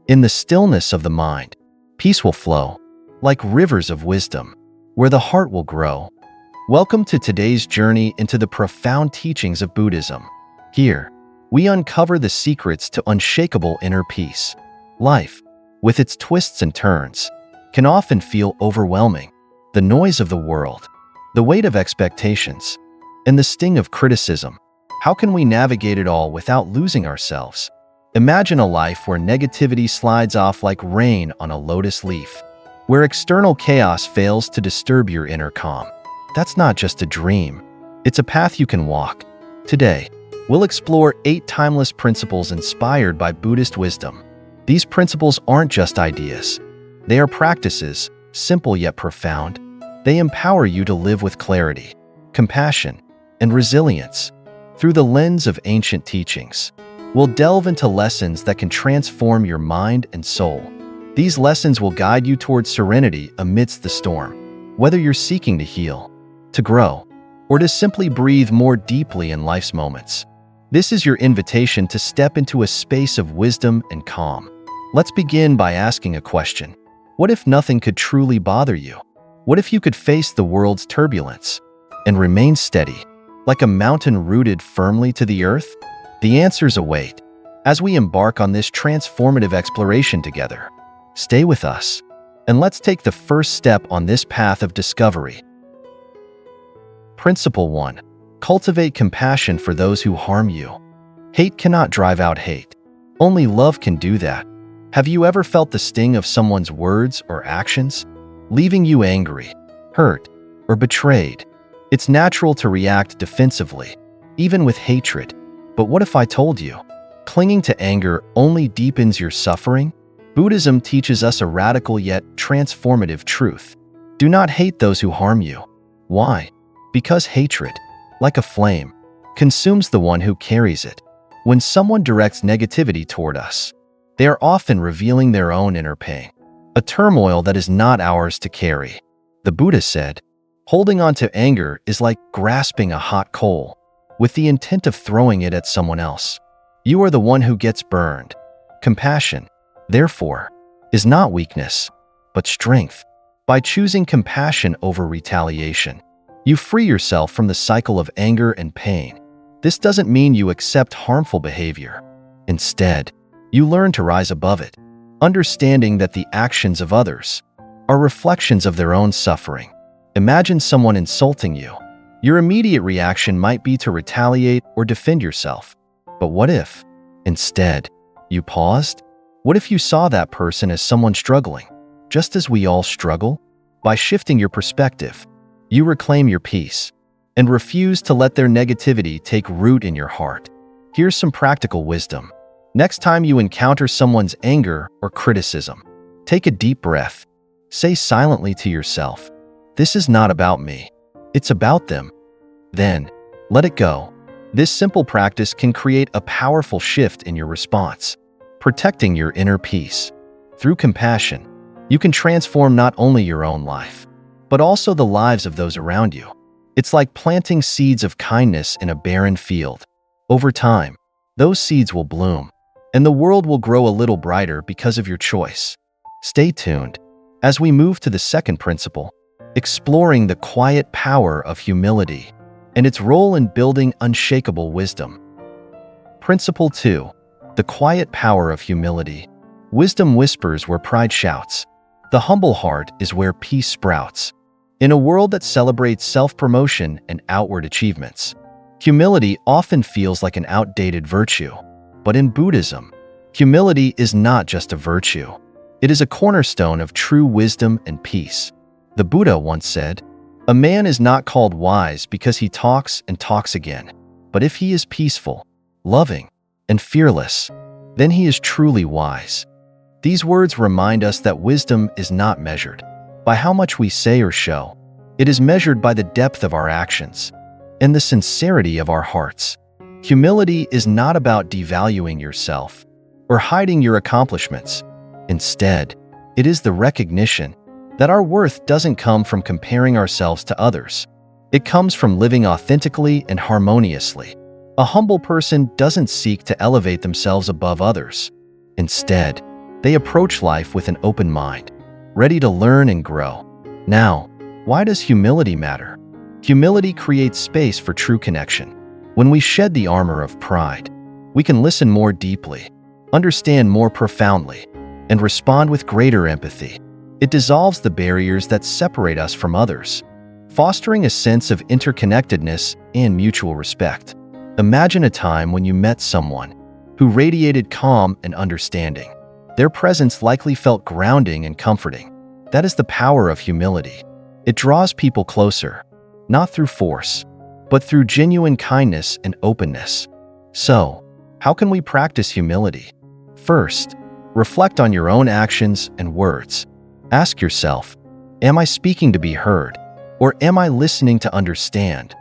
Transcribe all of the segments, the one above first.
In the stillness of the mind, peace will flow, like rivers of wisdom, where the heart will grow. Welcome to today's journey into the profound teachings of Buddhism. Here, we uncover the secrets to unshakable inner peace. Life, with its twists and turns, can often feel overwhelming. The noise of the world, the weight of expectations, and the sting of criticism. How can we navigate it all without losing ourselves? Imagine a life where negativity slides off like rain on a lotus leaf, where external chaos fails to disturb your inner calm. That's not just a dream, it's a path you can walk. Today, we'll explore 8 timeless principles inspired by Buddhist wisdom. These principles aren't just ideas. They are practices, simple yet profound. They empower you to live with clarity, compassion, and resilience. Through the lens of ancient teachings, we'll delve into lessons that can transform your mind and soul. These lessons will guide you towards serenity amidst the storm. Whether you're seeking to heal, to grow, or to simply breathe more deeply in life's moments, this is your invitation to step into a space of wisdom and calm. Let's begin by asking a question. What if nothing could truly bother you? What if you could face the world's turbulence and remain steady, like a mountain rooted firmly to the earth? The answers await as we embark on this transformative exploration together. Stay with us, and let's take the first step on this path of discovery. Principle 1. Cultivate compassion for those who harm you. Hate cannot drive out hate. Only love can do that. Have you ever felt the sting of someone's words or actions, leaving you angry, hurt, or betrayed? It's natural to react defensively, even with hatred. But what if I told you, clinging to anger only deepens your suffering? Buddhism teaches us a radical yet transformative truth. Do not hate those who harm you. Why? Because hatred, like a flame, consumes the one who carries it. When someone directs negativity toward us, they are often revealing their own inner pain, a turmoil that is not ours to carry. The Buddha said, holding on to anger is like grasping a hot coal, with the intent of throwing it at someone else. You are the one who gets burned. Compassion, therefore, is not weakness, but strength. By choosing compassion over retaliation, you free yourself from the cycle of anger and pain. This doesn't mean you accept harmful behavior. Instead, you learn to rise above it, understanding that the actions of others are reflections of their own suffering. Imagine someone insulting you. Your immediate reaction might be to retaliate or defend yourself. But what if, instead, you paused? What if you saw that person as someone struggling, just as we all struggle? By shifting your perspective, you reclaim your peace and refuse to let their negativity take root in your heart. Here's some practical wisdom. Next time you encounter someone's anger or criticism, take a deep breath. Say silently to yourself, "This is not about me. It's about them." Then, let it go. This simple practice can create a powerful shift in your response, protecting your inner peace. Through compassion, you can transform not only your own life, but also the lives of those around you. It's like planting seeds of kindness in a barren field. Over time, those seeds will bloom, and the world will grow a little brighter because of your choice. Stay tuned as we move to the second principle, exploring the quiet power of humility and its role in building unshakable wisdom. Principle 2. The quiet power of humility. Wisdom whispers where pride shouts. The humble heart is where peace sprouts. In a world that celebrates self-promotion and outward achievements, humility often feels like an outdated virtue. But in Buddhism, humility is not just a virtue. It is a cornerstone of true wisdom and peace. The Buddha once said, "A man is not called wise because he talks and talks again, but if he is peaceful, loving, and fearless, then he is truly wise." These words remind us that wisdom is not measured by how much we say or show. It is measured by the depth of our actions and the sincerity of our hearts. Humility is not about devaluing yourself or hiding your accomplishments. Instead, it is the recognition that our worth doesn't come from comparing ourselves to others. It comes from living authentically and harmoniously. A humble person doesn't seek to elevate themselves above others. Instead, They approach life with an open mind, ready to learn and grow. Now, why does humility matter? Humility creates space for true connection. When we shed the armor of pride, we can listen more deeply, understand more profoundly, and respond with greater empathy. It dissolves the barriers that separate us from others, fostering a sense of interconnectedness and mutual respect. Imagine a time when you met someone who radiated calm and understanding. Their presence likely felt grounding and comforting. That is the power of humility. It draws people closer, not through force, but through genuine kindness and openness. So, how can we practice humility? First, reflect on your own actions and words. Ask yourself, am I speaking to be heard, or am I listening to understand?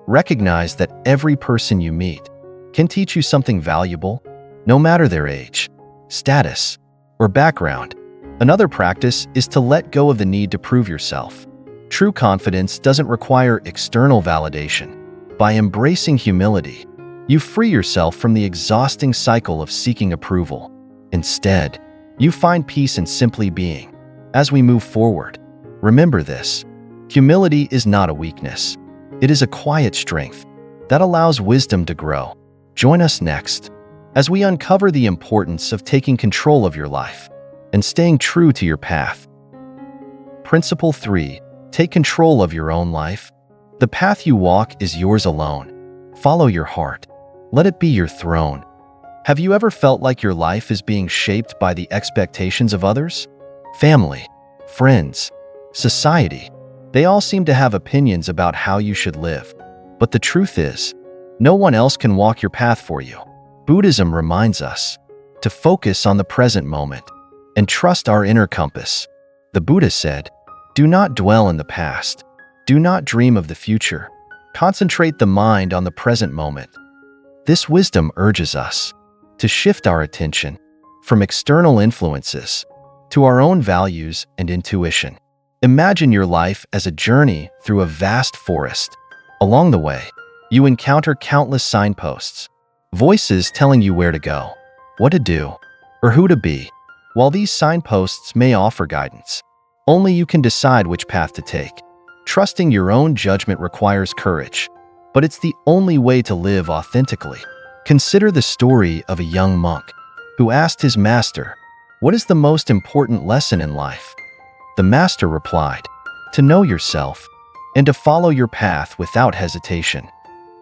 Recognize that every person you meet can teach you something valuable, no matter their age, status, or background. Another practice is to let go of the need to prove yourself. True confidence doesn't require external validation. By embracing humility, you free yourself from the exhausting cycle of seeking approval. Instead, you find peace in simply being. As we move forward, remember this: humility is not a weakness. It is a quiet strength that allows wisdom to grow. Join us next as we uncover the importance of taking control of your life and staying true to your path. Principle 3. Take control of your own life. The path you walk is yours alone. Follow your heart. Let it be your throne. Have you ever felt like your life is being shaped by the expectations of others? Family, friends, society. They all seem to have opinions about how you should live. But the truth is, no one else can walk your path for you. Buddhism reminds us to focus on the present moment and trust our inner compass. The Buddha said, "Do not dwell in the past. Do not dream of the future. Concentrate the mind on the present moment." This wisdom urges us to shift our attention from external influences to our own values and intuition. Imagine your life as a journey through a vast forest. Along the way, you encounter countless signposts, voices telling you where to go, what to do, or who to be. While these signposts may offer guidance, only you can decide which path to take. Trusting your own judgment requires courage, but it's the only way to live authentically. Consider the story of a young monk who asked his master, "What is the most important lesson in life?" The master replied, "To know yourself and to follow your path without hesitation."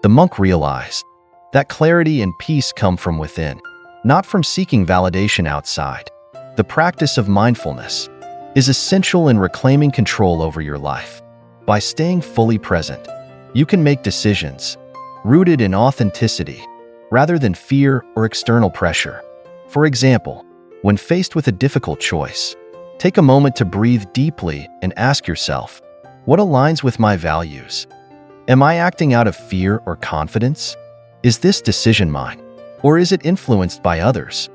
The monk realized that clarity and peace come from within, not from seeking validation outside. The practice of mindfulness is essential in reclaiming control over your life. By staying fully present, you can make decisions rooted in authenticity rather than fear or external pressure. For example, when faced with a difficult choice, take a moment to breathe deeply and ask yourself, what aligns with my values? Am I acting out of fear or confidence? Is this decision mine, or is it influenced by others?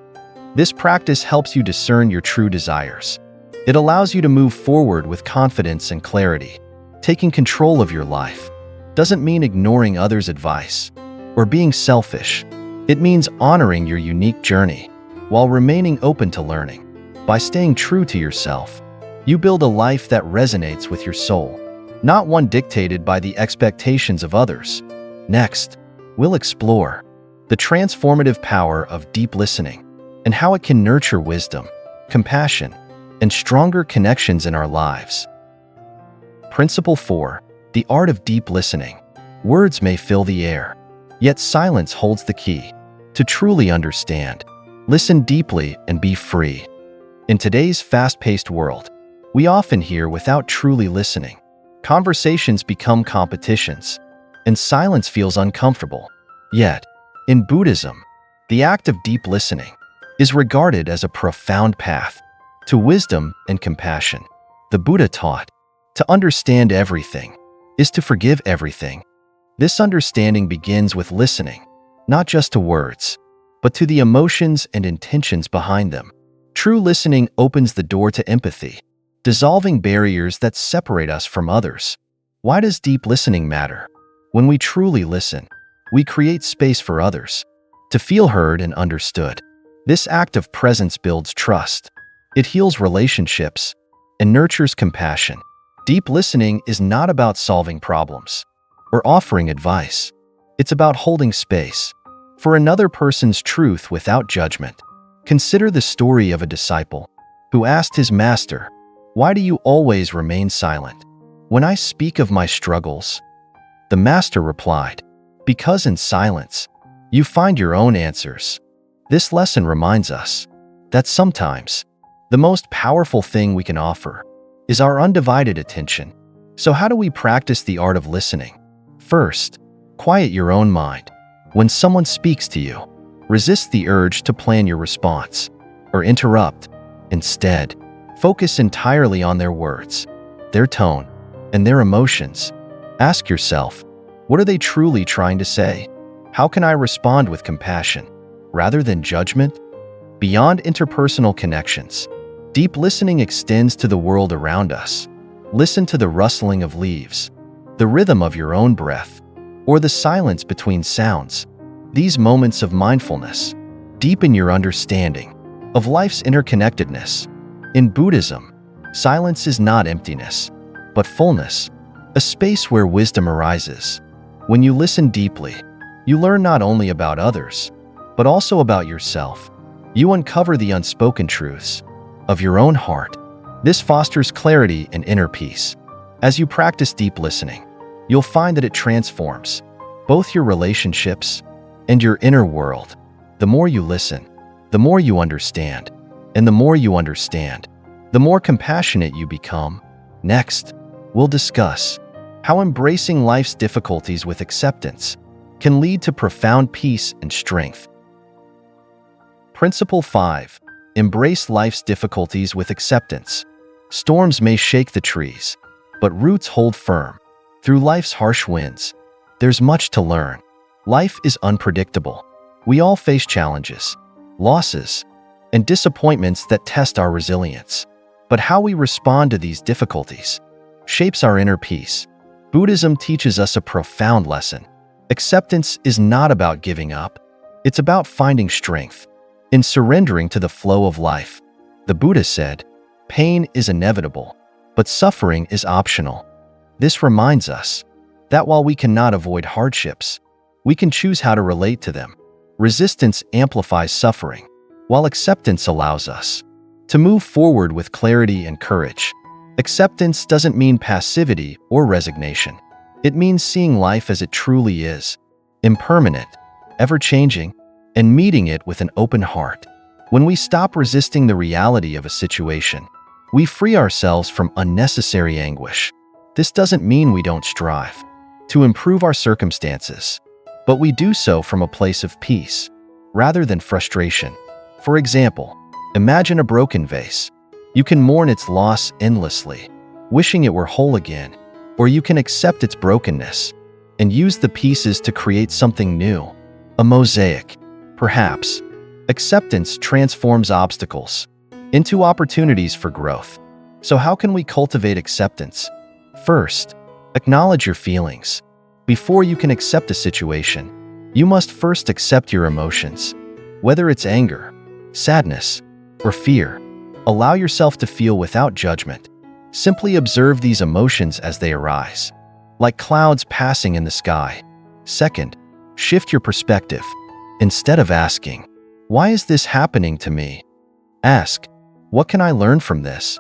This practice helps you discern your true desires. It allows you to move forward with confidence and clarity. Taking control of your life doesn't mean ignoring others' advice or being selfish. It means honoring your unique journey while remaining open to learning. By staying true to yourself, you build a life that resonates with your soul, not one dictated by the expectations of others. Next, we'll explore the transformative power of deep listening and how it can nurture wisdom, compassion, and stronger connections in our lives. Principle 4. The art of deep listening. Words may fill the air, yet silence holds the key. To truly understand, listen deeply and be free. In today's fast-paced world, we often hear without truly listening. Conversations become competitions, and silence feels uncomfortable. Yet, in Buddhism, the act of deep listening is regarded as a profound path to wisdom and compassion. The Buddha taught, to understand everything is to forgive everything. This understanding begins with listening, not just to words, but to the emotions and intentions behind them. True listening opens the door to empathy, dissolving barriers that separate us from others. Why does deep listening matter? When we truly listen, we create space for others to feel heard and understood. This act of presence builds trust. It heals relationships and nurtures compassion. Deep listening is not about solving problems or offering advice. It's about holding space for another person's truth without judgment. Consider the story of a disciple who asked his master, "Why do you always remain silent when I speak of my struggles?" The master replied, "Because in silence, you find your own answers." This lesson reminds us that sometimes the most powerful thing we can offer is our undivided attention. So how do we practice the art of listening? First, quiet your own mind. When someone speaks to you, resist the urge to plan your response or interrupt. Instead, focus entirely on their words, their tone, and their emotions. Ask yourself, what are they truly trying to say? How can I respond with compassion rather than judgment? Beyond interpersonal connections, deep listening extends to the world around us. Listen to the rustling of leaves, the rhythm of your own breath, or the silence between sounds. These moments of mindfulness deepen your understanding of life's interconnectedness. In Buddhism, silence is not emptiness, but fullness, a space where wisdom arises. When you listen deeply, you learn not only about others, but also about yourself. You uncover the unspoken truths of your own heart. This fosters clarity and inner peace. As you practice deep listening, you'll find that it transforms both your relationships and your inner world. The more you listen, the more you understand, and the more you understand, the more compassionate you become. Next, we'll discuss how embracing life's difficulties with acceptance can lead to profound peace and strength. Principle 5. Embrace life's difficulties with acceptance. Storms may shake the trees, but roots hold firm. Through life's harsh winds, there's much to learn. Life is unpredictable. We all face challenges, losses, and disappointments that test our resilience. But how we respond to these difficulties shapes our inner peace. Buddhism teaches us a profound lesson. Acceptance is not about giving up. It's about finding strength in surrendering to the flow of life. The Buddha said, "Pain is inevitable, but suffering is optional." This reminds us that while we cannot avoid hardships, we can choose how to relate to them. Resistance amplifies suffering, while acceptance allows us to move forward with clarity and courage. Acceptance doesn't mean passivity or resignation. It means seeing life as it truly is, impermanent, ever-changing, and meeting it with an open heart. When we stop resisting the reality of a situation, we free ourselves from unnecessary anguish. This doesn't mean we don't strive to improve our circumstances, but we do so from a place of peace rather than frustration. For example, imagine a broken vase. You can mourn its loss endlessly, wishing it were whole again, or you can accept its brokenness and use the pieces to create something new, a mosaic. Perhaps, acceptance transforms obstacles into opportunities for growth. So how can we cultivate acceptance? First, acknowledge your feelings. Before you can accept a situation, you must first accept your emotions. Whether it's anger, sadness, or fear, allow yourself to feel without judgment. Simply observe these emotions as they arise, like clouds passing in the sky. Second, shift your perspective. Instead of asking, "Why is this happening to me?" ask, "What can I learn from this?"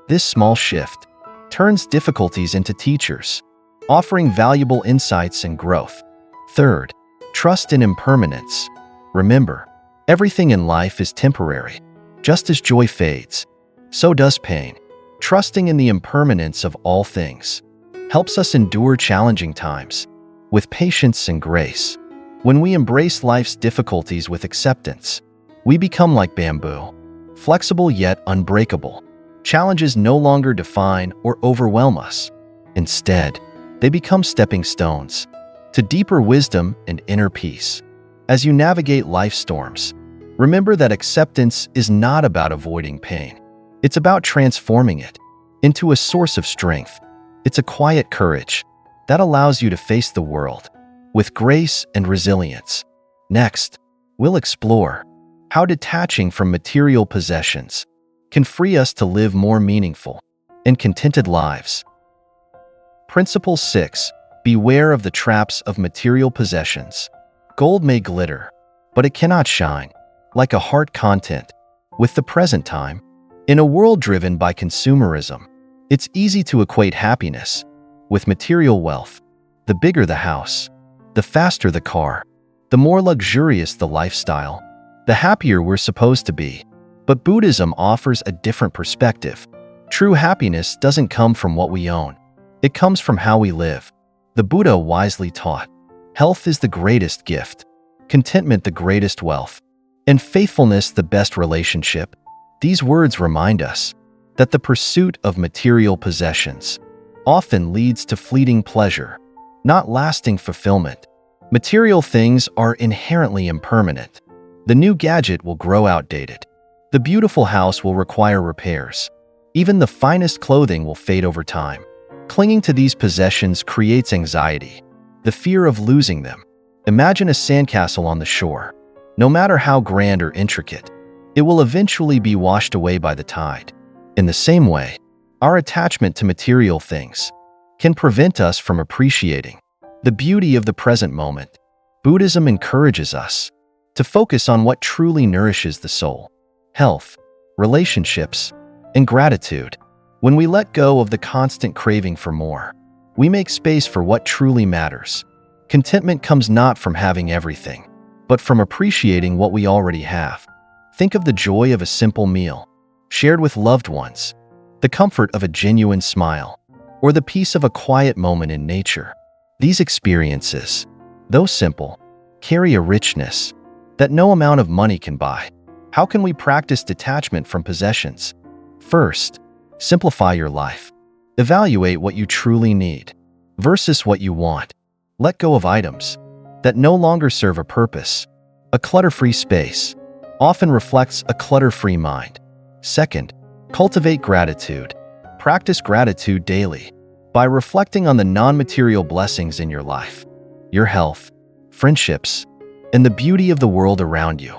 This small shift turns difficulties into teachers, offering valuable insights and growth. Third, trust in impermanence. Remember, everything in life is temporary. Just as joy fades, so does pain. Trusting in the impermanence of all things helps us endure challenging times with patience and grace. When we embrace life's difficulties with acceptance, we become like bamboo, flexible yet unbreakable. Challenges no longer define or overwhelm us. Instead, they become stepping stones to deeper wisdom and inner peace. As you navigate life's storms, remember that acceptance is not about avoiding pain. It's about transforming it into a source of strength. It's a quiet courage that allows you to face the world with grace and resilience. Next, we'll explore how detaching from material possessions can free us to live more meaningful and contented lives. Principle 6. Beware of the traps of material possessions. Gold may glitter, but it cannot shine, like a heart content, with the present time. In a world driven by consumerism, it's easy to equate happiness with material wealth. The bigger the house, the faster the car, the more luxurious the lifestyle, the happier we're supposed to be. But Buddhism offers a different perspective. True happiness doesn't come from what we own. It comes from how we live. The Buddha wisely taught, health is the greatest gift, contentment the greatest wealth, and faithfulness the best relationship. These words remind us that the pursuit of material possessions often leads to fleeting pleasure, not lasting fulfillment. Material things are inherently impermanent. The new gadget will grow outdated. The beautiful house will require repairs. Even the finest clothing will fade over time. Clinging to these possessions creates anxiety, the fear of losing them. Imagine a sandcastle on the shore. No matter how grand or intricate, it will eventually be washed away by the tide. In the same way, our attachment to material things can prevent us from appreciating the beauty of the present moment. Buddhism encourages us to focus on what truly nourishes the soul: health, relationships, and gratitude. When we let go of the constant craving for more, we make space for what truly matters. Contentment comes not from having everything, but from appreciating what we already have. Think of the joy of a simple meal shared with loved ones, the comfort of a genuine smile, or the peace of a quiet moment in nature. These experiences, though simple, carry a richness that no amount of money can buy. How can we practice detachment from possessions? First, simplify your life. Evaluate what you truly need versus what you want. Let go of items that no longer serve a purpose. A clutter-free space often reflects a clutter-free mind. Second, cultivate gratitude. Practice gratitude daily by reflecting on the non-material blessings in your life, your health, friendships, and the beauty of the world around you.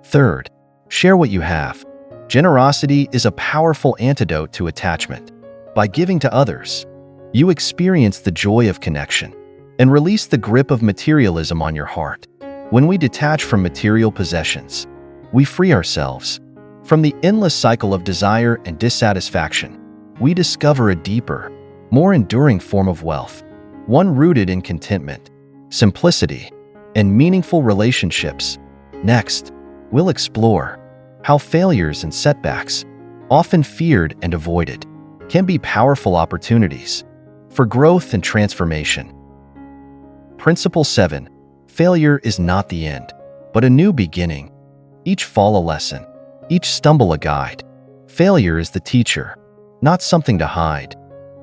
Third, share what you have. Generosity is a powerful antidote to attachment. By giving to others, you experience the joy of connection and release the grip of materialism on your heart. When we detach from material possessions, we free ourselves from the endless cycle of desire and dissatisfaction. We discover a deeper, more enduring form of wealth, one rooted in contentment, simplicity, and meaningful relationships. Next, we'll explore how failures and setbacks, often feared and avoided, can be powerful opportunities for growth and transformation. Principle 7. Failure is not the end, but a new beginning. Each fall a lesson, each stumble a guide. Failure is the teacher, not something to hide.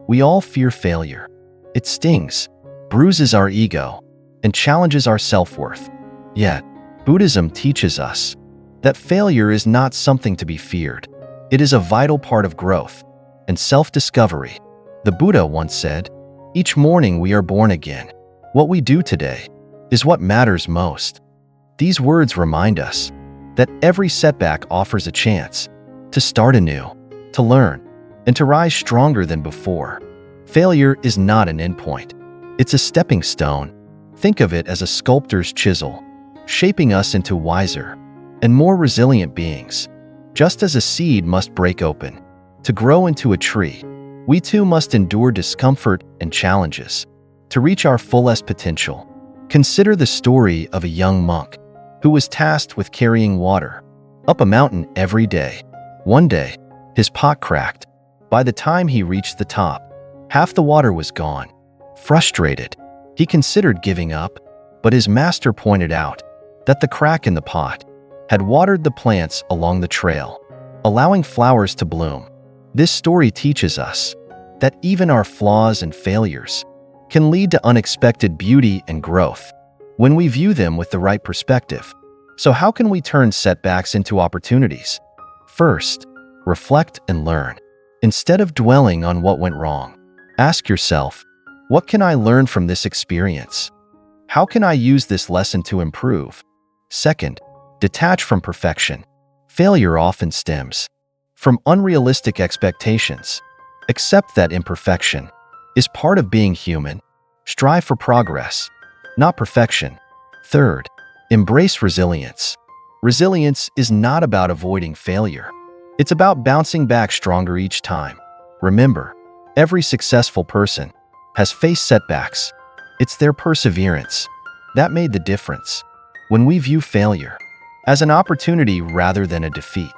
We all fear failure. It stings, bruises our ego, and challenges our self-worth. Yet, Buddhism teaches us that failure is not something to be feared. It is a vital part of growth and self-discovery. The Buddha once said, "Each morning we are born again. What we do today is what matters most." These words remind us that every setback offers a chance to start anew, to learn, and to rise stronger than before. Failure is not an endpoint. It's a stepping stone. Think of it as a sculptor's chisel, shaping us into wiser and more resilient beings. Just as a seed must break open to grow into a tree, we too must endure discomfort and challenges to reach our fullest potential. Consider the story of a young monk who was tasked with carrying water up a mountain every day. One day, his pot cracked. By the time he reached the top, half the water was gone. Frustrated, he considered giving up, but his master pointed out that the crack in the pot had watered the plants along the trail, allowing flowers to bloom. This story teaches us that even our flaws and failures can lead to unexpected beauty and growth when we view them with the right perspective. So how can we turn setbacks into opportunities? First, reflect and learn. Instead of dwelling on what went wrong, ask yourself, what can I learn from this experience? How can I use this lesson to improve? Second, Detach from perfection. Failure often stems from unrealistic expectations. Accept that imperfection is part of being human. Strive for progress, not perfection. Third, embrace resilience. Resilience is not about avoiding failure. It's about bouncing back stronger each time. Remember, every successful person has faced setbacks. It's their perseverance that made the difference. When we view failure as an opportunity rather than a defeat,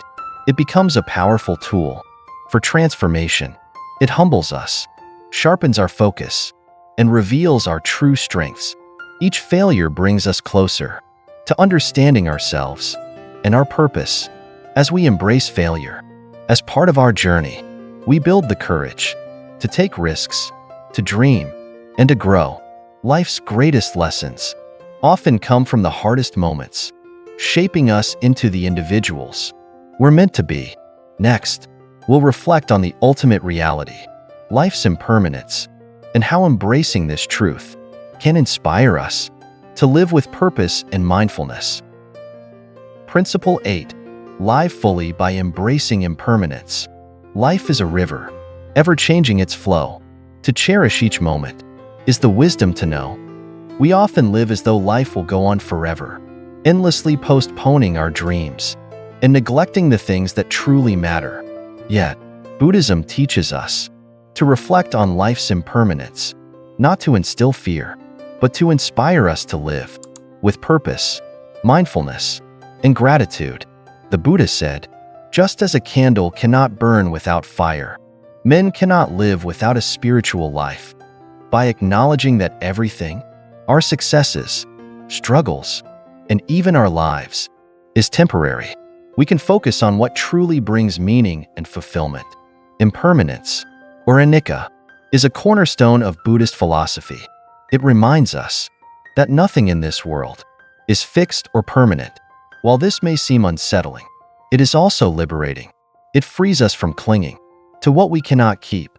it becomes a powerful tool for transformation. It humbles us, sharpens our focus, and reveals our true strengths. Each failure brings us closer to understanding ourselves and our purpose. As we embrace failure as part of our journey, we build the courage to take risks, to dream, and to grow. Life's greatest lessons often come from the hardest moments, shaping us into the individuals we're meant to be. Next, we'll reflect on the ultimate reality, life's impermanence, and how embracing this truth can inspire us to live with purpose and mindfulness. Principle 8. Live fully by embracing impermanence. Life is a river, ever changing its flow. To cherish each moment is the wisdom to know. We often live as though life will go on forever, endlessly postponing our dreams and neglecting the things that truly matter. Yet, Buddhism teaches us to reflect on life's impermanence, not to instill fear, but to inspire us to live with purpose, mindfulness, and gratitude. The Buddha said, "Just as a candle cannot burn without fire, men cannot live without a spiritual life." By acknowledging that everything, our successes, struggles, and even our lives, is temporary, we can focus on what truly brings meaning and fulfillment. Impermanence, or anicca, is a cornerstone of Buddhist philosophy. It reminds us that nothing in this world is fixed or permanent. While this may seem unsettling, it is also liberating. It frees us from clinging to what we cannot keep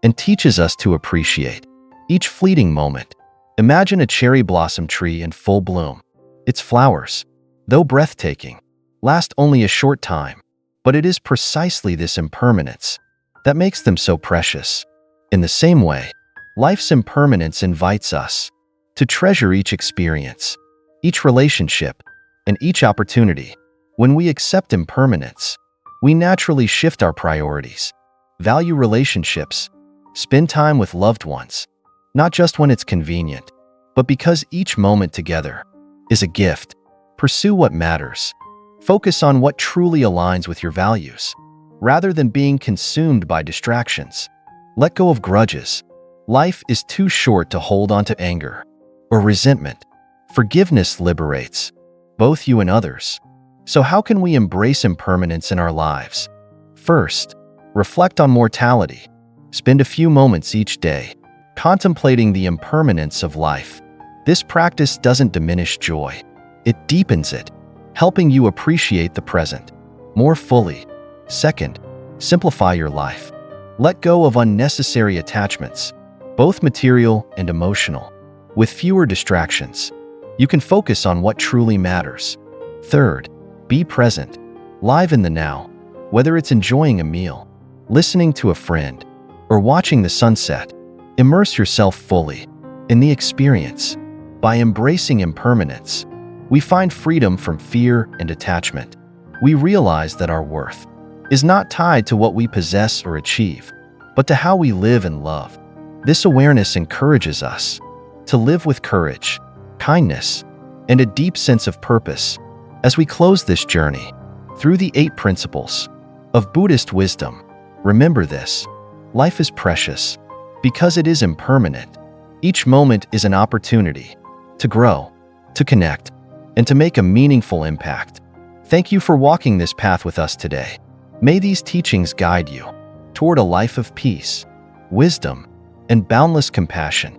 and teaches us to appreciate each fleeting moment. Imagine a cherry blossom tree in full bloom. Its flowers, though breathtaking, last only a short time, but it is precisely this impermanence that makes them so precious. In the same way, life's impermanence invites us to treasure each experience, each relationship, and each opportunity. When we accept impermanence, we naturally shift our priorities, value relationships, spend time with loved ones, not just when it's convenient, but because each moment together is a gift. Pursue what matters. Focus on what truly aligns with your values, rather than being consumed by distractions. Let go of grudges. Life is too short to hold on to anger or resentment. Forgiveness liberates both you and others. So how can we embrace impermanence in our lives? First, reflect on mortality. Spend a few moments each day contemplating the impermanence of life. This practice doesn't diminish joy. It deepens it, helping you appreciate the present more fully. Second, simplify your life. Let go of unnecessary attachments, both material and emotional. With fewer distractions, you can focus on what truly matters. Third, be present, live in the now. Whether it's enjoying a meal, listening to a friend, or watching the sunset, immerse yourself fully in the experience. By embracing impermanence, we find freedom from fear and attachment. We realize that our worth is not tied to what we possess or achieve, but to how we live and love. This awareness encourages us to live with courage, kindness, and a deep sense of purpose. As we close this journey through the 8 principles of Buddhist wisdom, remember this: life is precious because it is impermanent. Each moment is an opportunity to grow, to connect, and to make a meaningful impact. Thank you for walking this path with us today. May these teachings guide you toward a life of peace, wisdom, and boundless compassion.